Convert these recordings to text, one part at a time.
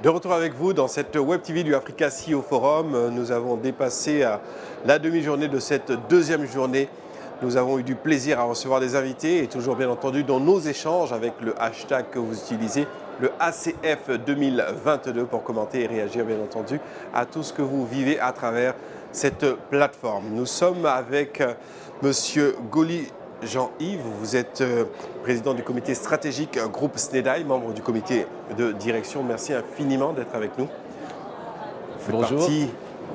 De retour avec vous dans cette Web TV du Africa CEO Forum. Nous avons dépassé la demi-journée de cette deuxième journée. Nous avons eu du plaisir à recevoir des invités et toujours bien entendu dans nos échanges avec le hashtag que vous utilisez, le ACF 2022 pour commenter et réagir bien entendu à tout ce que vous vivez à travers cette plateforme. Nous sommes avec Monsieur Goli Jean-Yves, vous êtes président du comité stratégique groupe SNEDAI, membre du comité de direction. Merci infiniment d'être avec nous. Vous faites partie,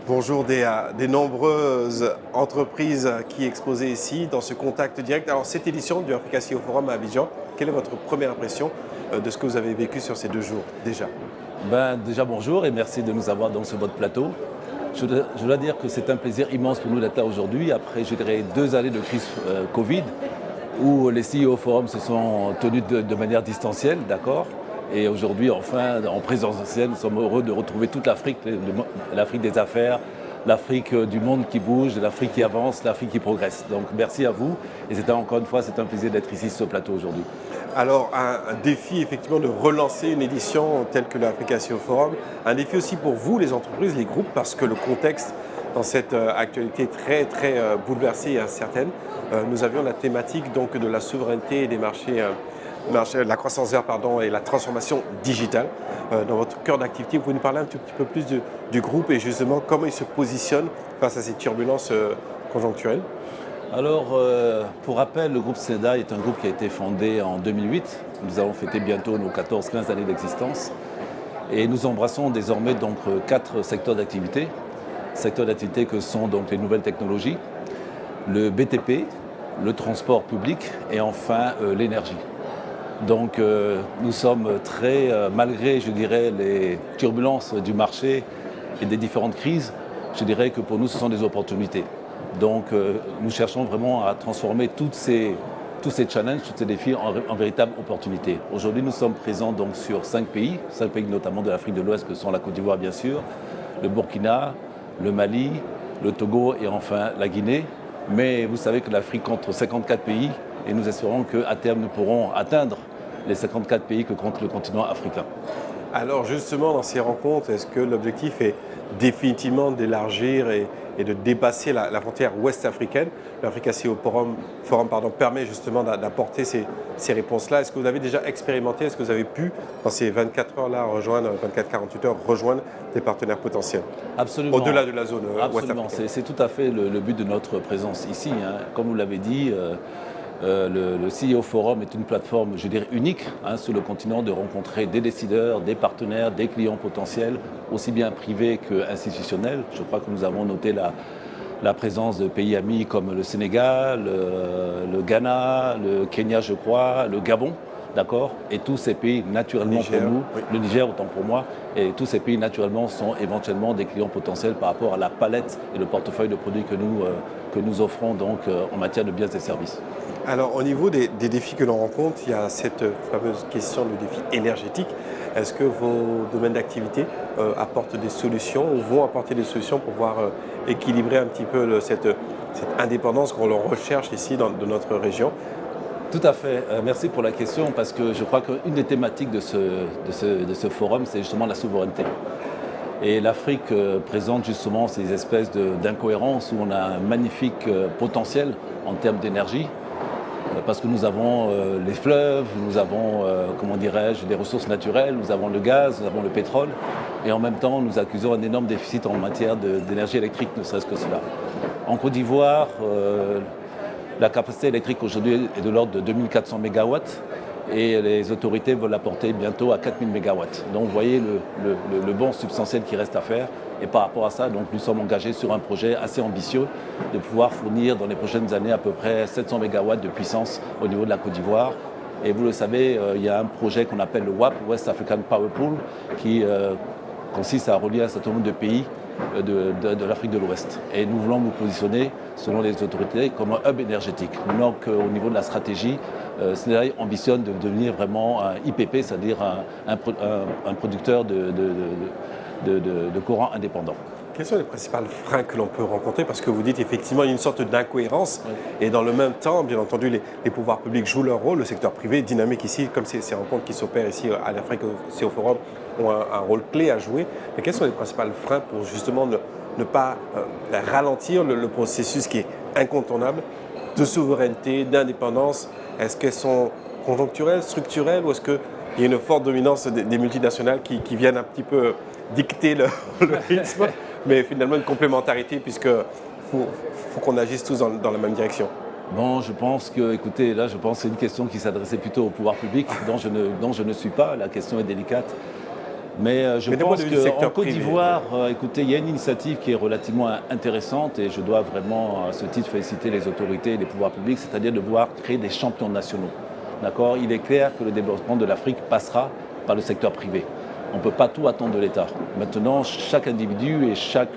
bonjour, des nombreuses entreprises qui exposaient ici dans ce contact direct. Alors cette édition du Africa CEO Forum à Abidjan, quelle est votre première impression de ce que vous avez vécu sur ces 2 jours déjà? Déjà bonjour et merci de nous avoir sur votre plateau. Je dois dire que c'est un plaisir immense pour nous d'être là aujourd'hui, après je dirais 2 années de crise Covid, où les CEO Forums se sont tenus de manière distancielle, d'accord. Et aujourd'hui, enfin, en présentiel, nous sommes heureux de retrouver toute l'Afrique, l'Afrique des affaires, l'Afrique du monde qui bouge, l'Afrique qui avance, l'Afrique qui progresse. Donc merci à vous et encore une fois, c'est un plaisir d'être ici sur ce plateau aujourd'hui. Alors, un défi effectivement de relancer une édition telle que l'Africa CEO Forum, un défi aussi pour vous, les entreprises, les groupes, parce que le contexte dans cette actualité très bouleversée et incertaine, nous avions la thématique donc de la souveraineté et des marchés, la croissance verte et la transformation digitale. Dans votre cœur d'activité, vous pouvez nous parler un tout petit peu plus du groupe et justement comment il se positionne face à ces turbulences conjoncturelles? Alors, pour rappel, le groupe SNEDAI est un groupe qui a été fondé en 2008. Nous allons fêter bientôt nos 14-15 années d'existence. Et nous embrassons désormais donc 4 secteurs d'activité. Secteurs d'activité que sont donc les nouvelles technologies, le BTP, le transport public et enfin l'énergie. Donc nous sommes malgré je dirais les turbulences du marché et des différentes crises, je dirais que pour nous ce sont des opportunités. Donc nous cherchons vraiment à transformer tous ces challenges, tous ces défis en véritables opportunités. Aujourd'hui nous sommes présents donc sur 5 pays notamment de l'Afrique de l'Ouest que sont la Côte d'Ivoire bien sûr, le Burkina, le Mali, le Togo et enfin la Guinée. Mais vous savez que l'Afrique compte 54 pays et nous espérons qu'à terme nous pourrons atteindre les 54 pays que compte le continent africain. Alors justement dans ces rencontres, est-ce que l'objectif est définitivement d'élargir et de dépasser la frontière ouest africaine? L'Africa CEO Forum permet justement d'apporter ces réponses-là. Est-ce que vous avez déjà expérimenté, est-ce que vous avez pu dans ces 24 heures-là rejoindre, 24-48 heures, rejoindre des partenaires potentiels? Absolument. Au-delà de la zone ouest Absolument. africaine. C'est tout à fait le but de notre présence ici. Comme vous l'avez dit, le CEO Forum est une plateforme, je dirais, unique sur le continent de rencontrer des décideurs, des partenaires, des clients potentiels, aussi bien privés qu'institutionnels. Je crois que nous avons noté la présence de pays amis comme le Sénégal, le Ghana, le Kenya, je crois, le Gabon. D'accord. Et tous ces pays, naturellement pour nous, le Niger autant pour moi, et tous ces pays, naturellement, sont éventuellement des clients potentiels par rapport à la palette et le portefeuille de produits que nous offrons donc, en matière de biens et services. Alors au niveau des défis que l'on rencontre, il y a cette fameuse question du défi énergétique. Est-ce que vos domaines d'activité apportent des solutions ou vont apporter des solutions pour pouvoir équilibrer un petit peu cette indépendance qu'on recherche ici dans notre région? Tout à fait. Merci pour la question parce que je crois qu'une des thématiques de ce forum, c'est justement la souveraineté. Et l'Afrique présente justement ces espèces d'incohérences où on a un magnifique potentiel en termes d'énergie. Parce que nous avons les fleuves, nous avons, comment dirais-je, des ressources naturelles, nous avons le gaz, nous avons le pétrole. Et en même temps, nous accusons un énorme déficit en matière d'énergie électrique, ne serait-ce que cela. En Côte d'Ivoire, la capacité électrique aujourd'hui est de l'ordre de 2400 MW et les autorités veulent la porter bientôt à 4000 MW. Donc vous voyez le bond substantiel qui reste à faire. Et par rapport à ça, donc, nous sommes engagés sur un projet assez ambitieux de pouvoir fournir dans les prochaines années à peu près 700 MW de puissance au niveau de la Côte d'Ivoire. Et vous le savez, il y a un projet qu'on appelle le WAP, West African Power Pool, qui consiste à relier un certain nombre de pays de l'Afrique de l'Ouest. Et nous voulons nous positionner, selon les autorités, comme un hub énergétique. Donc au niveau de la stratégie, SNEDAI ambitionne de devenir vraiment un IPP, c'est-à-dire un producteur de courant indépendant. Quels sont les principaux freins que l'on peut rencontrer? Parce que vous dites effectivement il y a une sorte d'incohérence et dans le même temps, bien entendu, les pouvoirs publics jouent leur rôle, le secteur privé est dynamique ici, comme ces rencontres qui s'opèrent ici à l'Africa CEO Forum ont un rôle clé à jouer. Mais quels sont les principaux freins pour justement ne pas ralentir le processus qui est incontournable de souveraineté, d'indépendance? Est-ce qu'elles sont conjoncturelles, structurelles, ou est-ce qu'il y a une forte dominance des multinationales qui viennent un petit peu dicter le rythme, mais finalement une complémentarité puisque faut qu'on agisse tous dans la même direction? Bon, je pense que, écoutez, là, je pense que c'est une question qui s'adressait plutôt au pouvoir public, dont je ne suis pas. La question est délicate. Mais je pense qu'en Côte d'Ivoire, écoutez, il y a une initiative qui est relativement intéressante et je dois vraiment, à ce titre, féliciter les autorités et les pouvoirs publics, c'est-à-dire de vouloir créer des champions nationaux. D'accord ? Il est clair que le développement de l'Afrique passera par le secteur privé. On ne peut pas tout attendre de l'État. Maintenant, chaque individu et chaque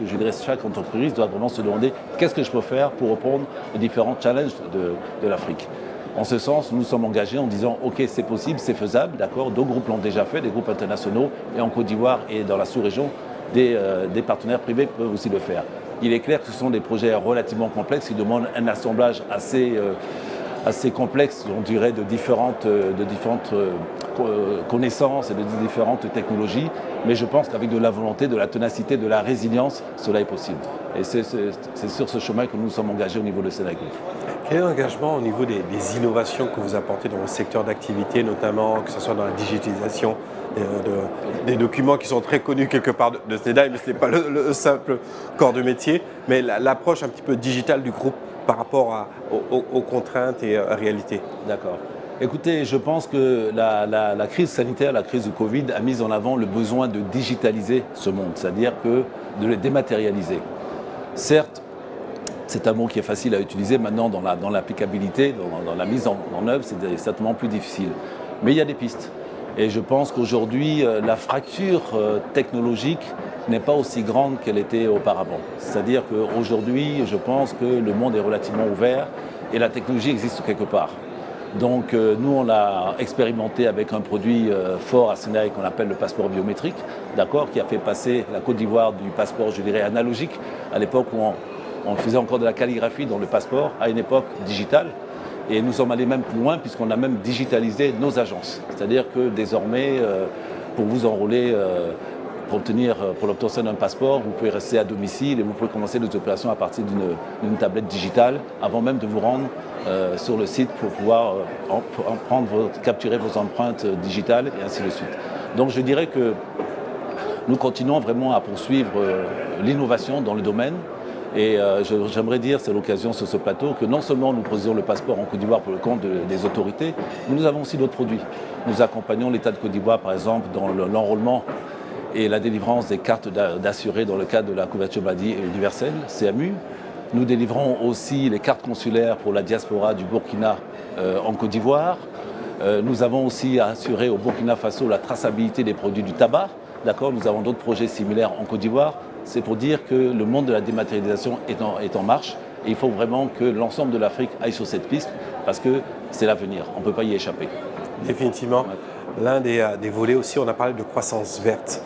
entreprise doit vraiment se demander qu'est-ce que je peux faire pour répondre aux différents challenges de l'Afrique. En ce sens, nous sommes engagés en disant « Ok, c'est possible, c'est faisable, d'accord ». D'autres groupes l'ont déjà fait, des groupes internationaux, et en Côte d'Ivoire et dans la sous-région, des partenaires privés peuvent aussi le faire. Il est clair que ce sont des projets relativement complexes qui demandent un assemblage assez complexe, on dirait, de différentes connaissances et de différentes technologies, mais je pense qu'avec de la volonté, de la ténacité, de la résilience, cela est possible. Et c'est sur ce chemin que nous sommes engagés au niveau de Sénat Group. Quel est l'engagement au niveau des innovations que vous apportez dans vos secteurs d'activité, notamment que ce soit dans la digitalisation des documents qui sont très connus quelque part de SNEDAI, mais ce n'est pas le simple corps de métier, mais l'approche un petit peu digitale du groupe par rapport aux contraintes et réalités? D'accord. Écoutez, je pense que la crise sanitaire, la crise du Covid a mis en avant le besoin de digitaliser ce monde, c'est-à-dire de le dématérialiser. Certes, c'est un mot qui est facile à utiliser. Maintenant, dans l'applicabilité, dans la mise en œuvre, c'est certainement plus difficile. Mais il y a des pistes. Et je pense qu'aujourd'hui, la fracture technologique n'est pas aussi grande qu'elle était auparavant. C'est-à-dire qu'aujourd'hui, je pense que le monde est relativement ouvert et la technologie existe quelque part. Donc nous, on l'a expérimenté avec un produit fort à Sénat qu'on appelle le passeport biométrique, d'accord, qui a fait passer la Côte d'Ivoire du passeport, je dirais, analogique, à l'époque où on faisait encore de la calligraphie dans le passeport, à une époque digitale. Et nous sommes allés même plus loin puisqu'on a même digitalisé nos agences. C'est-à-dire que désormais, pour vous enrôler, pour l'obtention d'un passeport, vous pouvez rester à domicile et vous pouvez commencer des opérations à partir d'une tablette digitale avant même de vous rendre sur le site pour pouvoir capturer vos empreintes digitales et ainsi de suite. Donc je dirais que nous continuons vraiment à poursuivre l'innovation dans le domaine. Et j'aimerais dire, c'est l'occasion sur ce plateau, que non seulement nous produisons le passeport en Côte d'Ivoire pour le compte des autorités, mais nous avons aussi d'autres produits. Nous accompagnons l'État de Côte d'Ivoire, par exemple, dans l'enrôlement et la délivrance des cartes d'assurés dans le cadre de la couverture maladie universelle, CMU. Nous délivrons aussi les cartes consulaires pour la diaspora du Burkina en Côte d'Ivoire. Nous avons aussi assuré au Burkina Faso la traçabilité des produits du tabac. D'accord, nous avons d'autres projets similaires en Côte d'Ivoire. C'est pour dire que le monde de la dématérialisation est en marche et il faut vraiment que l'ensemble de l'Afrique aille sur cette piste parce que c'est l'avenir, on ne peut pas y échapper. Définitivement. Ouais. L'un des volets aussi, on a parlé de croissance verte.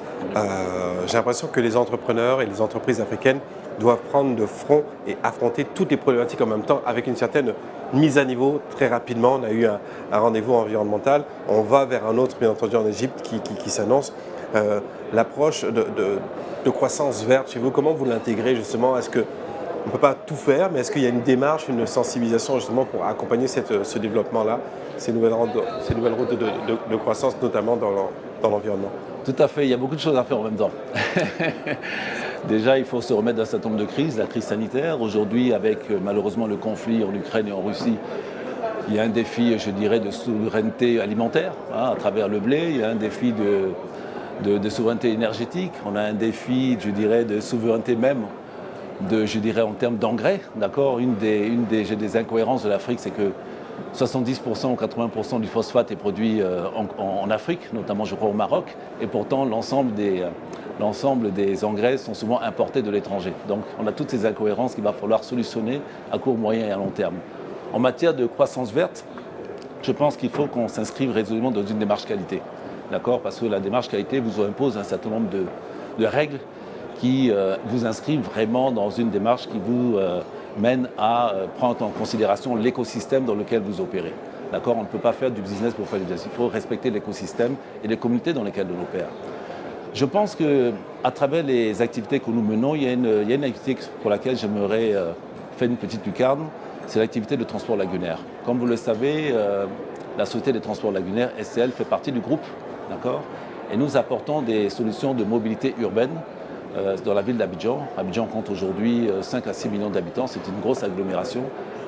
J'ai l'impression que les entrepreneurs et les entreprises africaines doivent prendre de front et affronter toutes les problématiques en même temps avec une certaine mise à niveau très rapidement. On a eu un rendez-vous environnemental, on va vers un autre bien entendu en Égypte qui s'annonce. L'approche de croissance verte chez vous, comment vous l'intégrez justement? Est-ce qu'on ne peut pas tout faire, mais est-ce qu'il y a une démarche, une sensibilisation justement pour accompagner ce développement-là, ces nouvelles routes de croissance, notamment dans l'environnement? Tout à fait, il y a beaucoup de choses à faire en même temps. Déjà, il faut se remettre d'un certain nombre de crises, la crise sanitaire. Aujourd'hui, avec malheureusement le conflit en Ukraine et en Russie, il y a un défi, je dirais, de souveraineté alimentaire à travers le blé. Il y a un défi de souveraineté énergétique. On a un défi, je dirais, de souveraineté même, je dirais, en termes d'engrais. D'accord, une des incohérences de l'Afrique, c'est que 70% ou 80% du phosphate est produit en Afrique, notamment, je crois, au Maroc. Et pourtant, l'ensemble des engrais sont souvent importés de l'étranger. Donc, on a toutes ces incohérences qu'il va falloir solutionner à court, moyen et à long terme. En matière de croissance verte, je pense qu'il faut qu'on s'inscrive résolument dans une démarche qualité. D'accord ? Parce que la démarche qualité vous impose un certain nombre de règles qui vous inscrivent vraiment dans une démarche qui vous mène à prendre en considération l'écosystème dans lequel vous opérez. D'accord ? On ne peut pas faire du business pour faire du business. Il faut respecter l'écosystème et les communautés dans lesquelles on opère. Je pense qu'à travers les activités que nous menons, il y a une activité pour laquelle j'aimerais faire une petite lucarne, c'est l'activité de transport lagunaire. Comme vous le savez, la Société des transports lagunaires, SCL, fait partie du groupe, d'accord ? Et nous apportons des solutions de mobilité urbaine dans la ville d'Abidjan. Abidjan compte aujourd'hui 5 à 6 millions d'habitants, c'est une grosse agglomération.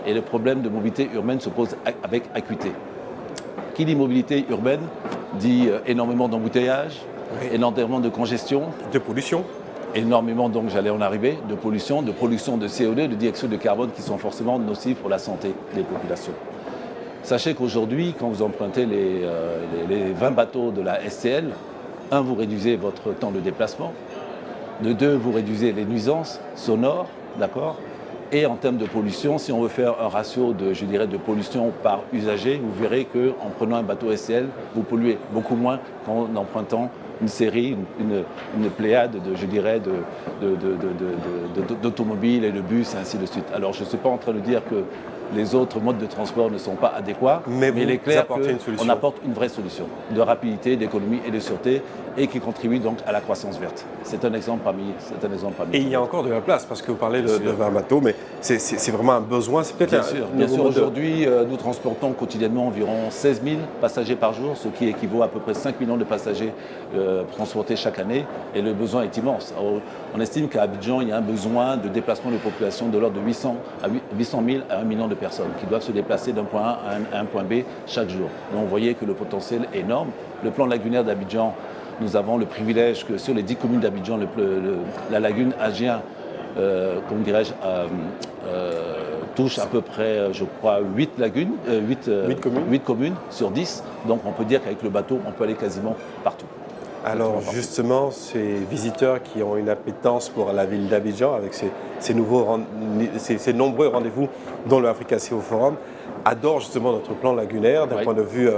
Et le problème de mobilité urbaine se pose avec acuité. Qui dit mobilité urbaine dit énormément d'embouteillages, énormément de congestion. De pollution. Énormément, donc j'allais en arriver, de pollution, de production de CO2, de dioxyde de carbone qui sont forcément nocifs pour la santé des populations. Sachez qu'aujourd'hui, quand vous empruntez les 20 bateaux de la SCL, 1, vous réduisez votre temps de déplacement, de 2, vous réduisez les nuisances sonores, d'accord ? Et en termes de pollution, si on veut faire un ratio de pollution par usager, vous verrez qu'en prenant un bateau SCL, vous polluez beaucoup moins qu'en empruntant une série, une pléiade d'automobiles et de bus et ainsi de suite. Alors je ne suis pas en train de dire que les autres modes de transport ne sont pas adéquats, mais il est clair qu'on apporte une vraie solution de rapidité, d'économie et de sûreté et qui contribue donc à la croissance verte. C'est un exemple parmi. Et il y a encore de la place parce que vous parlez de 20 bateaux, mais c'est vraiment un besoin. C'est peut-être bien sûr. Aujourd'hui, nous transportons quotidiennement environ 16 000 passagers par jour, ce qui équivaut à peu près 5 millions de passagers transportés chaque année, et le besoin est immense. On estime qu'à Abidjan, il y a un besoin de déplacement de population de l'ordre de 800 000 à 1 million de personnes qui doivent se déplacer d'un point A à un point B chaque jour. Donc vous voyez que le potentiel est énorme. Le plan lagunaire d'Abidjan, nous avons le privilège que sur les 10 communes d'Abidjan, la lagune Agien, touche à peu près, je crois, 8 communes sur 10. Donc on peut dire qu'avec le bateau, on peut aller quasiment partout. Alors justement, ces visiteurs qui ont une appétence pour la ville d'Abidjan, avec ces nombreux rendez-vous dont le Africa CEO Forum, adorent justement notre plan lagunaire d'un point de vue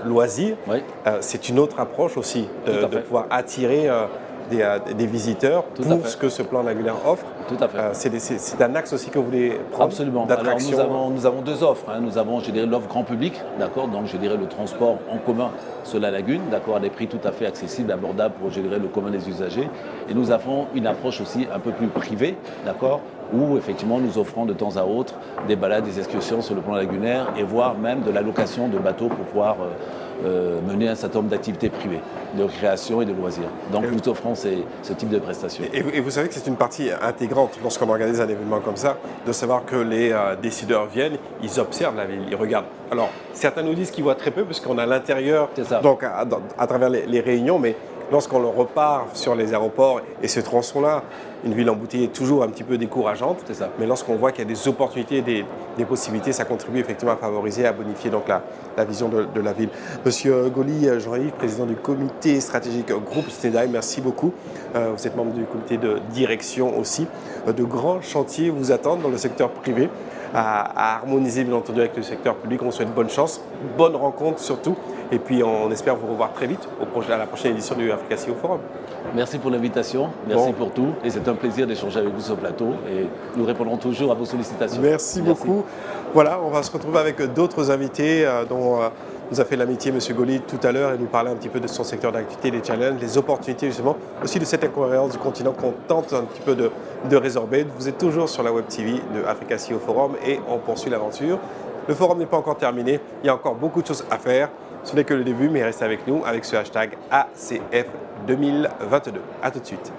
loisir. Oui. C'est une autre approche aussi de pouvoir attirer des visiteurs pour ce que ce plan lagunaire offre. Tout à fait. C'est un axe aussi que vous voulez prendre. Absolument. Alors nous avons deux offres. Nous avons, l'offre grand public, d'accord, donc le transport en commun sur la lagune, d'accord, à des prix tout à fait accessibles, abordables pour, le commun des usagers. Et nous avons une approche aussi un peu plus privée, d'accord, où effectivement nous offrons de temps à autre des balades, des excursions sur le plan lagunaire et voire même de la location de bateaux pour pouvoir mener un certain nombre d'activités privées, de création et de loisirs. Donc nous offrons ce type de prestations. Et vous savez que c'est une partie intégrante lorsqu'on organise un événement comme ça, de savoir que les décideurs viennent, ils observent la ville, ils regardent. Alors certains nous disent qu'ils voient très peu puisqu'on a l'intérieur, donc à travers les réunions, mais lorsqu'on repart sur les aéroports et ce tronçon-là, une ville embouteillée est toujours un petit peu décourageante. C'est ça. Mais lorsqu'on voit qu'il y a des opportunités, des possibilités, ça contribue effectivement à favoriser, à bonifier donc la vision de la ville. Monsieur Goli Jean-Yves, président du comité stratégique groupe SNEDAI, merci beaucoup. Vous êtes membre du comité de direction aussi. De grands chantiers vous attendent dans le secteur privé à harmoniser bien entendu avec le secteur public. On vous souhaite bonne chance, bonne rencontre surtout. Et puis on espère vous revoir très vite à la prochaine édition du Africa CEO Forum. Merci pour l'invitation, merci pour tout. Et c'est un plaisir d'échanger avec vous sur le plateau. Et nous répondrons toujours à vos sollicitations. Merci beaucoup. Voilà, on va se retrouver avec d'autres invités dont nous a fait l'amitié M. Goli tout à l'heure et nous parler un petit peu de son secteur d'activité, des challenges, les opportunités justement, aussi de cette incohérence du continent qu'on tente un petit peu de résorber. Vous êtes toujours sur la Web TV de Africa CEO Forum et on poursuit l'aventure. Le forum n'est pas encore terminé, il y a encore beaucoup de choses à faire. Ce n'est que le début, mais restez avec nous avec ce hashtag ACF 2022. A tout de suite.